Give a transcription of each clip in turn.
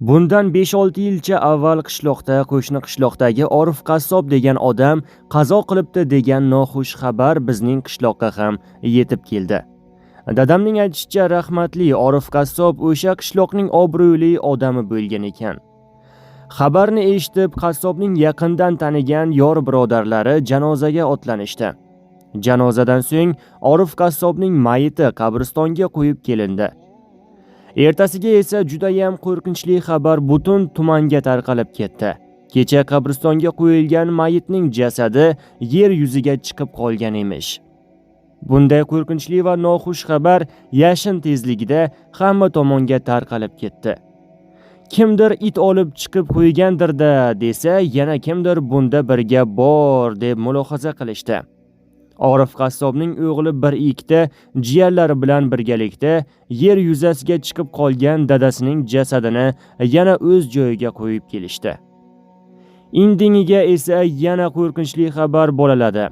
Bundan 5-6 yilcha avval qo'shni qishloqdagi Orif qassob degan odam qazo qilibdi degan noxush xabar bizning qishloqqa ham yetib keldi. Dadamning aytishicha, rahmatli Orif qassob o'sha qishloqning obro'li odami bo'lgan ekan. Xabarni eshitib, qassobning yaqindan tanigan yor birodarlari janozaga otlanishdi. Janozadan so'ng Orif qassobning mayiti qabristonga qo'yib kelindi. Ertasiga esa juda ham qo'rqinchli xabar butun tumanga tarqalib ketdi. Kecha qabristonga qo'yilgan mayitning jasadi yer yuziga chiqib qolgan emish. Bunday qo'rqinchli va noxush xabar yashin tezligida hamma tomonga tarqalib ketdi. Kimdir it olib chiqib qo'ygandir-da desa, yana kimdir bunda bir gap bor deb mulohaza qilishdi. Orif qassobning o'g'li bir ikkita jiyanlari bilan birgalikda yer yuzasiga chiqib qolgan dadasining jasadini yana o'z joyiga qo'yib kelishdi. Indiniga esa yana qo'rqinchli xabar bo'laladi.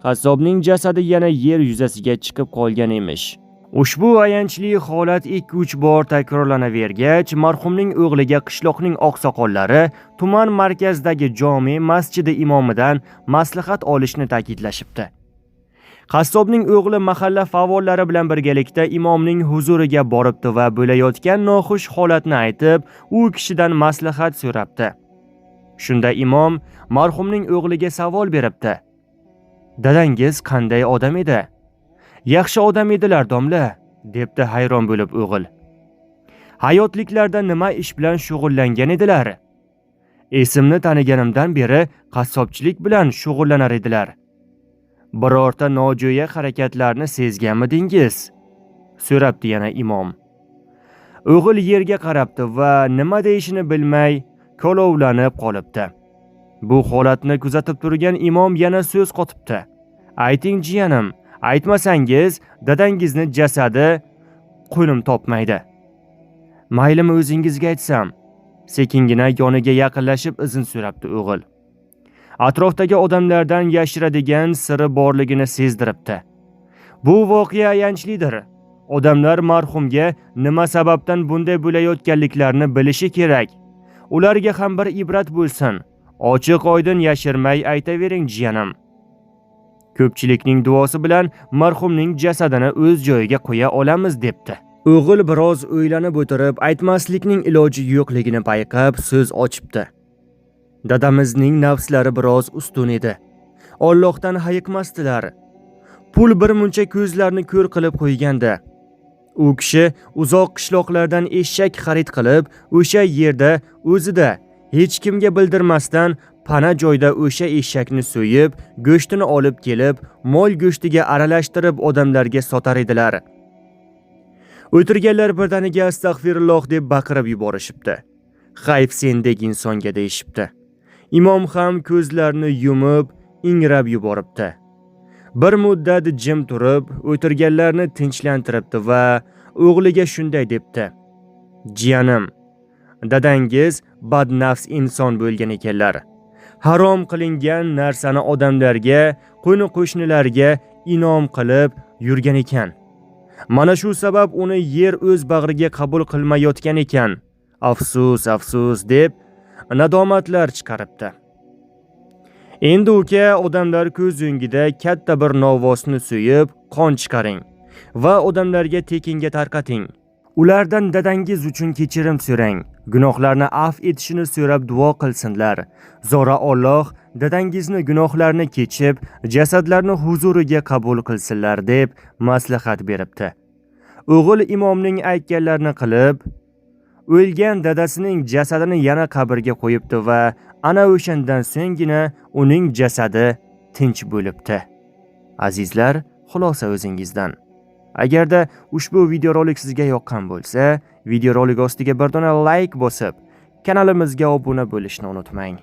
Qassobning jasadi yana yer yuzasiga chiqib qolgan emish. Ushbu ayanchli holat 2-3 bor takrorlanavergach, marhumning o'g'liga qishloqning oqsoqollari tuman markazidagi jome masjidi imomidan maslahat olishni ta'kidlashibdi. Qassobning o'g'li mahalla faollari bilan birgalikda imomning huzuriga boribdi va bo'layotgan noxush holatni aytib, u kishidan maslahat so'rabdi. Shunda imom marhumning o'g'liga savol beribdi. Dadangiz qanday odam edi? Yaxshi odam edilar, domla, debdi hayron bo'lib o'g'il. Hayotliklarda nima ish bilan shug'ullangan edilar? Esimni taniganimdan beri qassobchilik bilan shug'ullanar edilar. Birorta nojo'ya harakatlarni sezganmidingiz? So'rabdi yana imom. O'g'il yerga qarabdi va nima deyishini bilmay kolovlanib qolibdi. Bu holatni kuzatib turgan imom yana so'z qotibdi. Ayting jiyanim, aytmasangiz dadangizni jasadi qo'lim topmaydi. Maylimi o'zingizga aytsam? Sekingina yoniga yaqinlashib izn so'rabdi o'g'il. Atrofdagi odamlardan yashiradigan siri borligini sezdiribdi. Bu voqea ayanchlidir. Odamlar marhumga nima sababdan bunday bo'layotganliklarini bilishi kerak. Ularga ham bir ibrat bo'lsin. Ochiq-oydin yashirmay aytavering jiyanim. Ko'pchilikning duosi bilan marhumning jasadini o'z joyiga qo'ya olamiz debdi. O'g'il biroz o'ylanib o'tirib, aytmaslikning iloji yo'qligini payqab so'z ochibdi. Dadamizning nafslari biroz ustun edi. Allohdan hayiqmasdilar. Pul bir muncha ko'zlarni ko'r qilib qo'ygandi. U kishi uzoq qishloqlardan eshak xarid qilib, o'sha yerda o'zida hech kimga bildirmasdan pana joyda o'sha eshakni so'yib, go'shtini olib kelib, mol go'shtiga aralashtirib odamlarga sotar edilar. O'tirganlar birdaniga astag'firulloh deb baqirib yuborishibdi. Xayf sendek insonga deyishibdi. Imom ham ko'zlarini yumib, ingrab yuboribdi. Bir muddat jim turib, o'tirganlarni tinchlantiribdi va o'g'liga shunday debdi. Jiyanim, dadangiz badnafs inson bo'lgan ekanlar. Harom qilingan narsani odamlarga, qo'ni-qo'shnilarga inom qilib yurgan ekan. Mana shu sabab uni yer o'z bag'riga qabul qilmayotgan ekan. Afsus, afsus deb nadomatlar chiqaribdi. Endi uka, odamlar ko'z o'ngida katta bir novvosni so'yib, qon chiqaring va odamlarga tekinga tarqating. Ulardan dadangiz uchun kechirim so'rang. Gunohlarni af etishini so'rab duo qilsinlar. Zora Alloh dadangizni gunohlarni kechib, jasadlarni huzuriga qabul qilsinlar deb maslahat beribdi. O'g'il imomning aytganlarini qilib, o'lgan dadasining jasadini yana qabrga qo'yibdi va ana o'shandan so'nggina uning jasadi tinch bo'libdi. Azizlar, xulosa o'zingizdan. Agarda ushbu videorolik sizga yoqqan bo'lsa, videorolik ostiga bir dona like bosib, kanalimizga obuna bo'lishni unutmang.